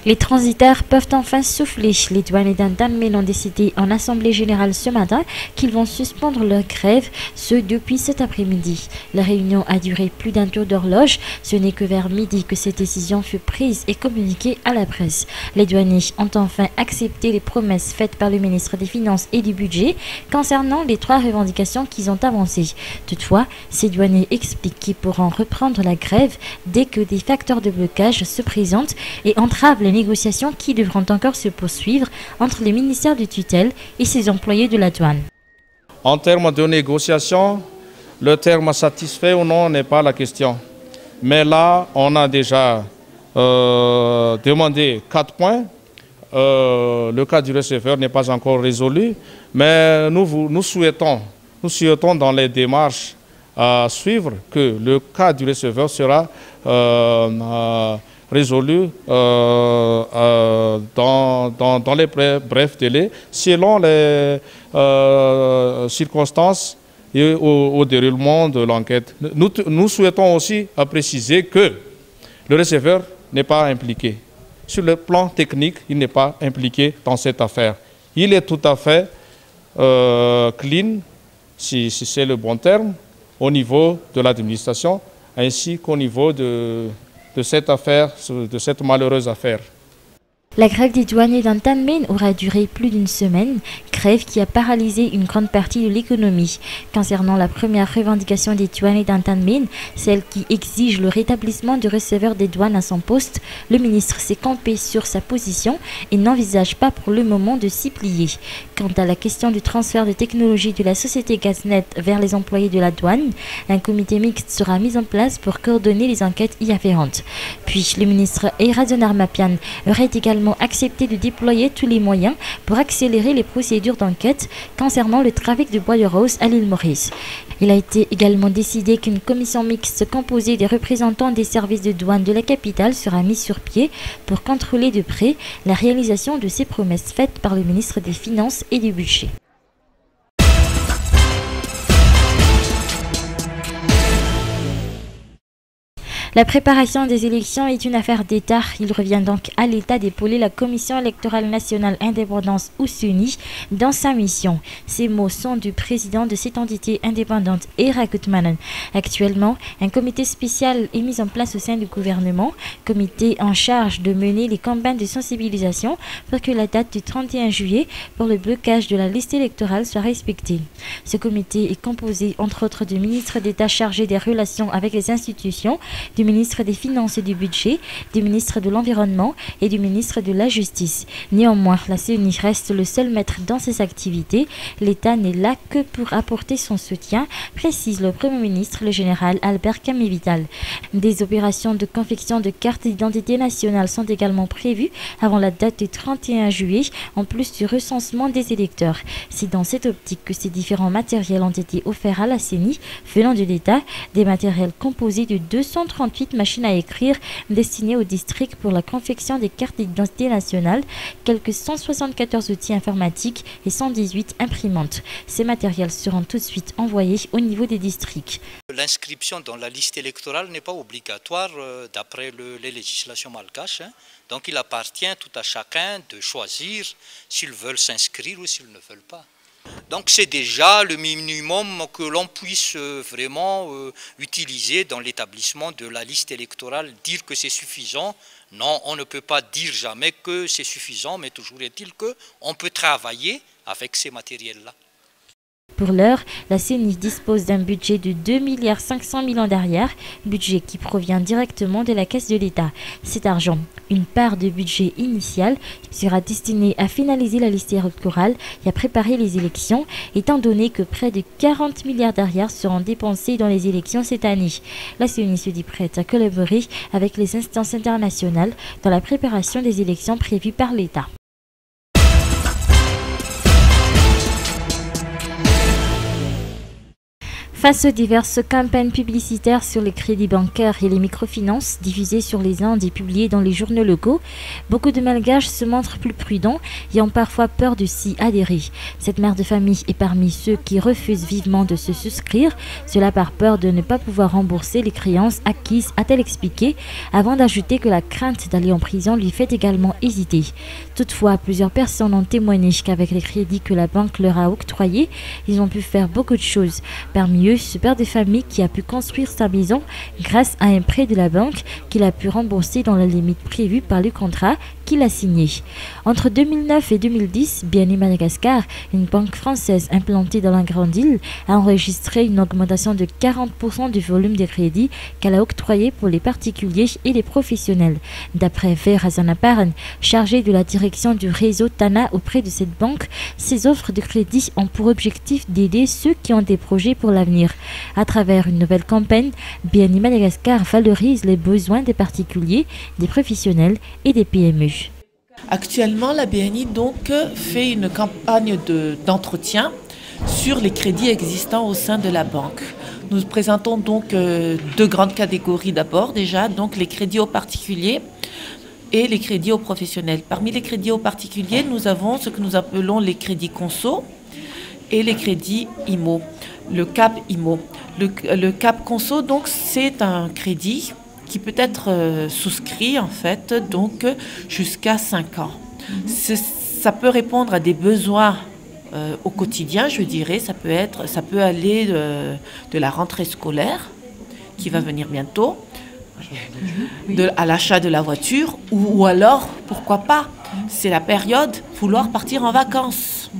Les transitaires peuvent enfin souffler. Les douaniers d'Intan-Men ont décidé en assemblée générale ce matin qu'ils vont suspendre leur grève, ce depuis cet après-midi. La réunion a duré plus d'un tour d'horloge. Ce n'est que vers midi que cette décision fut prise et communiquée à la presse. Les douaniers ont enfin accepté les promesses faites par le ministre des Finances et du Budget concernant les 3 revendications qu'ils ont avancées. Toutefois, ces douaniers expliquent qu'ils pourront reprendre la grève dès que des facteurs de blocage se présentent et entravent les négociations qui devront encore se poursuivre entre le ministère de tutelle et ses employés de la douane. En termes de négociation, le terme satisfait ou non n'est pas la question. Mais là, on a déjà demandé 4 points. Le cas du receveur n'est pas encore résolu, mais nous souhaitons dans les démarches à suivre que le cas du receveur sera résolu dans les brefs délais, selon les circonstances et au déroulement de l'enquête. Nous souhaitons aussi préciser que le receveur n'est pas impliqué. Sur le plan technique, il n'est pas impliqué dans cette affaire. Il est tout à fait clean, si c'est le bon terme, au niveau de l'administration, ainsi qu'au niveau de cette affaire, de cette malheureuse affaire. La grève des douaniers d'Intan-Men aura duré plus d'une semaine, grève qui a paralysé une grande partie de l'économie. Concernant la première revendication des douaniers d'Intan-Men, celle qui exige le rétablissement du receveur des douanes à son poste, le ministre s'est campé sur sa position et n'envisage pas pour le moment de s'y plier. Quant à la question du transfert de technologie de la société Gaznet vers les employés de la douane, un comité mixte sera mis en place pour coordonner les enquêtes y afférentes. Puis le ministre Erajon Armapian aurait également accepté de déployer tous les moyens pour accélérer les procédures d'enquête concernant le trafic de bois de rose à l'île Maurice. Il a été également décidé qu'une commission mixte composée des représentants des services de douane de la capitale sera mise sur pied pour contrôler de près la réalisation de ces promesses faites par le ministre des Finances et du Budget. La préparation des élections est une affaire d'État. Il revient donc à l'État d'épauler la Commission électorale nationale indépendante ou CENI dans sa mission. Ces mots sont du président de cette entité indépendante, Era Gutmanen. Actuellement, un comité spécial est mis en place au sein du gouvernement, comité en charge de mener les campagnes de sensibilisation pour que la date du 31 juillet pour le blocage de la liste électorale soit respectée. Ce comité est composé entre autres du ministre d'État chargé des relations avec les institutions, du ministre des Finances et du Budget, du ministre de l'Environnement et du ministre de la Justice. Néanmoins, la CENI reste le seul maître dans ses activités. L'État n'est là que pour apporter son soutien, précise le Premier ministre, le général Albert Camé-Vital. Des opérations de confection de cartes d'identité nationale sont également prévues avant la date du 31 juillet, en plus du recensement des électeurs. C'est dans cette optique que ces différents matériels ont été offerts à la CENI, venant de l'État, des matériels composés de 238 machines à écrire destinées au district pour la confection des cartes d'identité nationale, quelques 174 outils informatiques et 118 imprimantes. Ces matériels seront tout de suite envoyés au niveau des districts. L'inscription dans la liste électorale n'est pas obligatoire d'après les législations malgaches. Donc il appartient tout à chacun de choisir s'ils veulent s'inscrire ou s'ils ne veulent pas. Donc c'est déjà le minimum que l'on puisse vraiment utiliser dans l'établissement de la liste électorale. Dire que c'est suffisant, non, on ne peut pas dire jamais que c'est suffisant, mais toujours est-il qu'on peut travailler avec ces matériels-là. Pour l'heure, la CENI dispose d'un budget de 2,5 milliards d'arrières, budget qui provient directement de la caisse de l'État. Cet argent, une part de budget initial, sera destiné à finaliser la liste électorale et à préparer les élections, étant donné que près de 40 milliards d'arrières seront dépensés dans les élections cette année. La CENI se dit prête à collaborer avec les instances internationales dans la préparation des élections prévues par l'État. Face aux diverses campagnes publicitaires sur les crédits bancaires et les microfinances diffusées sur les Indes et publiées dans les journaux locaux, beaucoup de Malgaches se montrent plus prudents et ont parfois peur de s'y adhérer. Cette mère de famille est parmi ceux qui refusent vivement de se souscrire, cela par peur de ne pas pouvoir rembourser les créances acquises, a-t-elle expliqué, avant d'ajouter que la crainte d'aller en prison lui fait également hésiter. Toutefois, plusieurs personnes ont témoigné qu'avec les crédits que la banque leur a octroyés, ils ont pu faire beaucoup de choses. Parmi eux, ce père de famille qui a pu construire sa maison grâce à un prêt de la banque qu'il a pu rembourser dans la limite prévue par le contrat qu'il a signé. Entre 2009 et 2010, BNI Madagascar, une banque française implantée dans la Grande Île, a enregistré une augmentation de 40% du volume des crédits qu'elle a octroyé pour les particuliers et les professionnels. D'après Vera Zanaparan, chargé de la direction du réseau TANA auprès de cette banque, ces offres de crédit ont pour objectif d'aider ceux qui ont des projets pour l'avenir. À travers une nouvelle campagne, BNI Madagascar valorise les besoins des particuliers, des professionnels et des PME. Actuellement, la BNI donc fait une campagne d'entretien sur les crédits existants au sein de la banque. Nous présentons donc deux grandes catégories d'abord déjà, donc les crédits aux particuliers et les crédits aux professionnels. Parmi les crédits aux particuliers, nous avons ce que nous appelons les crédits conso et les crédits IMO, le CAP IMO. Le CAP conso, donc, c'est un crédit qui peut être souscrit en fait donc jusqu'à 5 ans. Ça peut répondre à des besoins au quotidien, je dirais. Ça peut aller de la rentrée scolaire qui va venir bientôt, à l'achat de la voiture, ou alors, pourquoi pas, c'est la période, vouloir partir en vacances.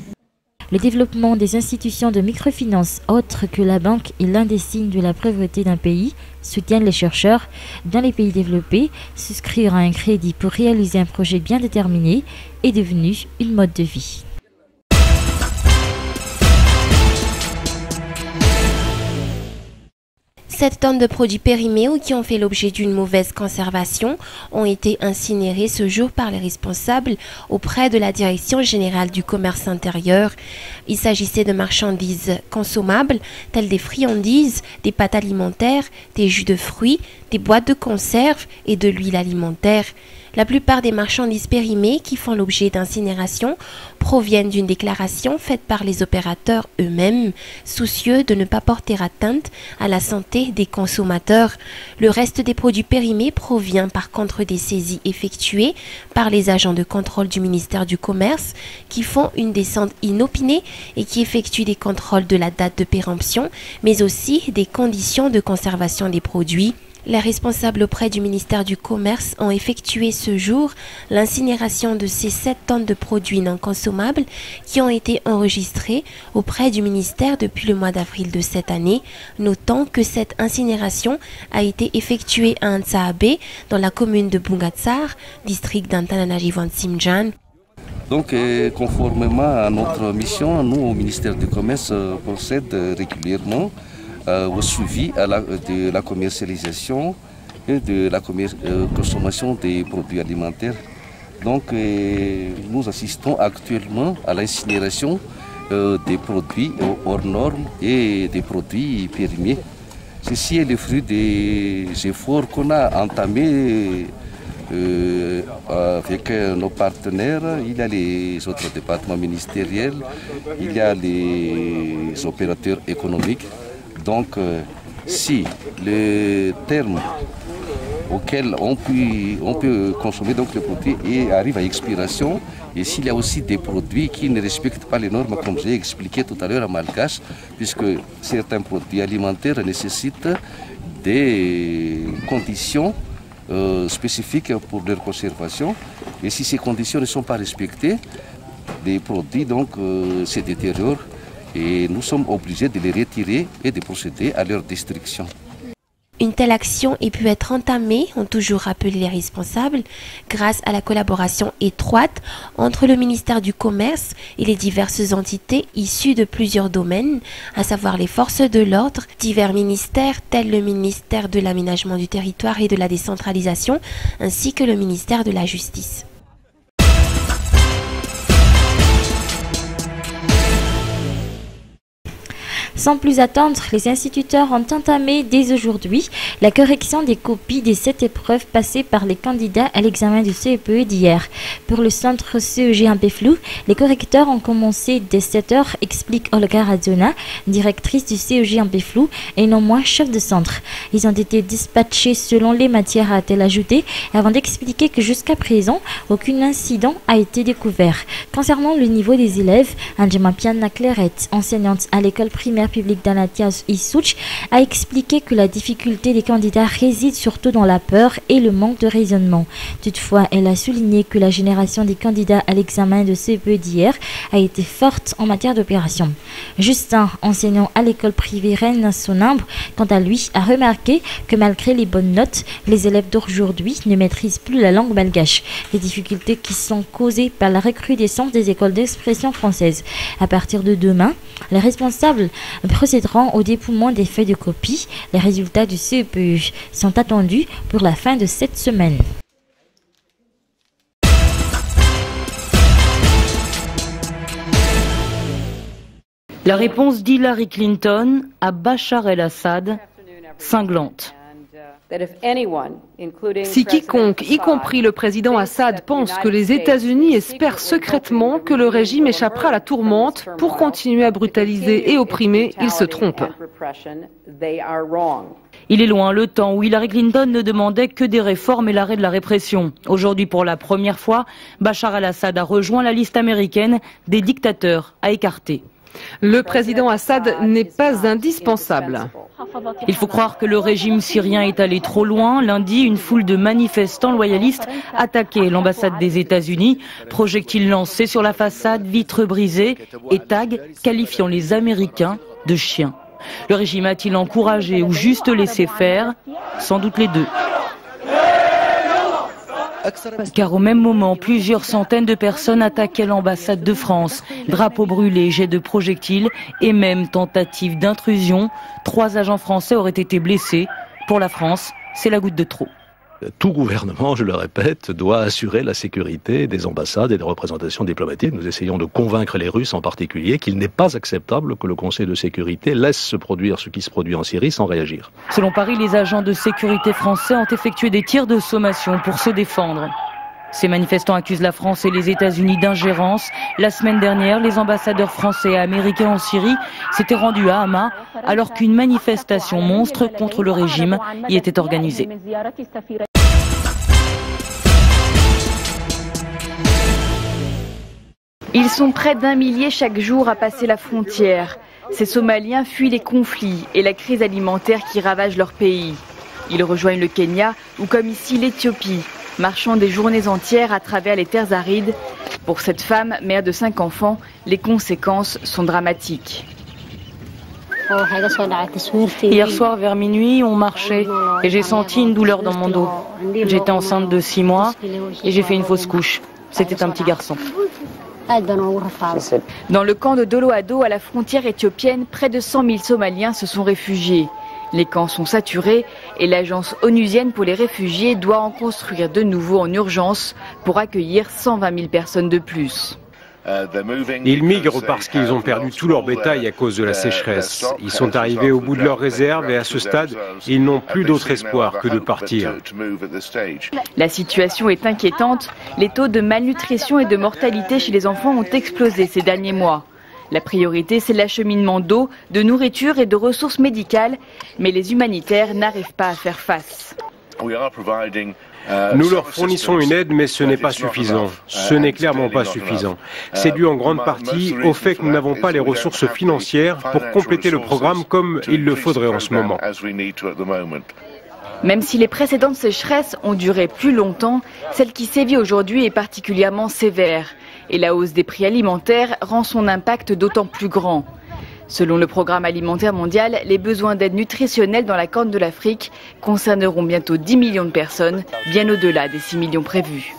Le développement des institutions de microfinance autres que la banque est l'un des signes de la pauvreté d'un pays, soutiennent les chercheurs. Dans les pays développés, souscrire à un crédit pour réaliser un projet bien déterminé est devenu une mode de vie. 7 tonnes de produits périmés ou qui ont fait l'objet d'une mauvaise conservation ont été incinérées ce jour par les responsables auprès de la Direction générale du commerce intérieur. Il s'agissait de marchandises consommables telles des friandises, des pâtes alimentaires, des jus de fruits, des boîtes de conserve et de l'huile alimentaire. La plupart des marchandises périmées qui font l'objet d'incinération proviennent d'une déclaration faite par les opérateurs eux-mêmes, soucieux de ne pas porter atteinte à la santé des consommateurs. Le reste des produits périmés provient par contre des saisies effectuées par les agents de contrôle du ministère du Commerce qui font une descente inopinée et qui effectuent des contrôles de la date de péremption, mais aussi des conditions de conservation des produits. Les responsables auprès du ministère du Commerce ont effectué ce jour l'incinération de ces 7 tonnes de produits non consommables qui ont été enregistrés auprès du ministère depuis le mois d'avril de cette année, notant que cette incinération a été effectuée à Antsaabe, dans la commune de Bungatsar, district d'Antananarivoan-Simjan. Donc, conformément à notre mission, nous, au ministère du Commerce, procèdons régulièrement au suivi de la commercialisation et de la consommation des produits alimentaires. Donc nous assistons actuellement à l'incinération des produits hors normes et des produits périmés. Ceci est le fruit des efforts qu'on a entamés avec nos partenaires. Il y a les autres départements ministériels, il y a les opérateurs économiques. Donc, si le terme auquel on peut consommer donc le produit arrive à expiration, et s'il y a aussi des produits qui ne respectent pas les normes, comme j'ai expliqué tout à l'heure à Malgache, puisque certains produits alimentaires nécessitent des conditions spécifiques pour leur conservation, et si ces conditions ne sont pas respectées, les produits donc se détériorent. Et nous sommes obligés de les retirer et de procéder à leur destruction. Une telle action ait pu être entamée, ont toujours rappelé les responsables, grâce à la collaboration étroite entre le ministère du Commerce et les diverses entités issues de plusieurs domaines, à savoir les forces de l'ordre, divers ministères tels le ministère de l'Aménagement du Territoire et de la Décentralisation, ainsi que le ministère de la Justice. Sans plus attendre, les instituteurs ont entamé dès aujourd'hui la correction des copies des 7 épreuves passées par les candidats à l'examen du CEPE d'hier. Pour le centre CEG Ampeflou, les correcteurs ont commencé dès 7 h, explique Olga Radzona, directrice du CEG Ampeflou et non moins chef de centre. Ils ont été dispatchés selon les matières, a-t-elle ajouté, avant d'expliquer que jusqu'à présent, aucun incident a été découvert. Concernant le niveau des élèves, Anjama Piana Clairette, enseignante à l'école primaire publique d'Anatias Issouch, a expliqué que la difficulté des candidats réside surtout dans la peur et le manque de raisonnement. Toutefois, elle a souligné que la génération des candidats à l'examen de CEPE d'hier a été forte en matière d'opération. Justin, enseignant à l'école privée Rennes Sonimbre, quant à lui, a remarqué que malgré les bonnes notes, les élèves d'aujourd'hui ne maîtrisent plus la langue malgache. Des difficultés qui sont causées par la recrudescence des écoles d'expression française. À partir de demain, les responsables procéderont au dépouillement des feuilles de copie. Les résultats du CEPE sont attendus pour la fin de cette semaine. La réponse d'Hillary Clinton à Bachar el-Assad, cinglante. Si quiconque, y compris le président Assad, pense que les États-Unis espèrent secrètement que le régime échappera à la tourmente pour continuer à brutaliser et opprimer, il se trompe. Il est loin le temps où Hillary Clinton ne demandait que des réformes et l'arrêt de la répression. Aujourd'hui, pour la première fois, Bachar el-Assad a rejoint la liste américaine des dictateurs à écarter. Le président Assad n'est pas indispensable. Il faut croire que le régime syrien est allé trop loin. Lundi, une foule de manifestants loyalistes attaquait l'ambassade des États-Unis. Projectiles lancés sur la façade, vitres brisées et tags qualifiant les Américains de chiens. Le régime a-t-il encouragé ou juste laissé faire? Sans doute les deux. Car au même moment, plusieurs centaines de personnes attaquaient l'ambassade de France. Drapeaux brûlés, jets de projectiles et même tentative d'intrusion. 3 agents français auraient été blessés. Pour la France, c'est la goutte de trop. Tout gouvernement, je le répète, doit assurer la sécurité des ambassades et des représentations diplomatiques. Nous essayons de convaincre les Russes en particulier qu'il n'est pas acceptable que le Conseil de sécurité laisse se produire ce qui se produit en Syrie sans réagir. Selon Paris, les agents de sécurité français ont effectué des tirs de sommation pour se défendre. Ces manifestants accusent la France et les États-Unis d'ingérence. La semaine dernière, les ambassadeurs français et américains en Syrie s'étaient rendus à Hama alors qu'une manifestation monstre contre le régime y était organisée. Ils sont près d'1 millier chaque jour à passer la frontière. Ces Somaliens fuient les conflits et la crise alimentaire qui ravage leur pays. Ils rejoignent le Kenya ou comme ici l'Éthiopie, marchant des journées entières à travers les terres arides. Pour cette femme, mère de 5 enfants, les conséquences sont dramatiques. Hier soir vers minuit, on marchait et j'ai senti une douleur dans mon dos. J'étais enceinte de 6 mois et j'ai fait une fausse couche. C'était un petit garçon. Dans le camp de Doloado, à la frontière éthiopienne, près de 100 000 Somaliens se sont réfugiés. Les camps sont saturés et l'agence onusienne pour les réfugiés doit en construire de nouveaux en urgence pour accueillir 120 000 personnes de plus. Ils migrent parce qu'ils ont perdu tout leur bétail à cause de la sécheresse. Ils sont arrivés au bout de leurs réserves et à ce stade, ils n'ont plus d'autre espoir que de partir. La situation est inquiétante. Les taux de malnutrition et de mortalité chez les enfants ont explosé ces derniers mois. La priorité, c'est l'acheminement d'eau, de nourriture et de ressources médicales, mais les humanitaires n'arrivent pas à faire face. Nous leur fournissons une aide, mais ce n'est pas suffisant. Ce n'est clairement pas suffisant. C'est dû en grande partie au fait que nous n'avons pas les ressources financières pour compléter le programme comme il le faudrait en ce moment. Même si les précédentes sécheresses ont duré plus longtemps, celle qui sévit aujourd'hui est particulièrement sévère. Et la hausse des prix alimentaires rend son impact d'autant plus grand. Selon le Programme alimentaire mondial, les besoins d'aide nutritionnelle dans la Corne de l'Afrique concerneront bientôt 10 millions de personnes, bien au-delà des 6 millions prévus.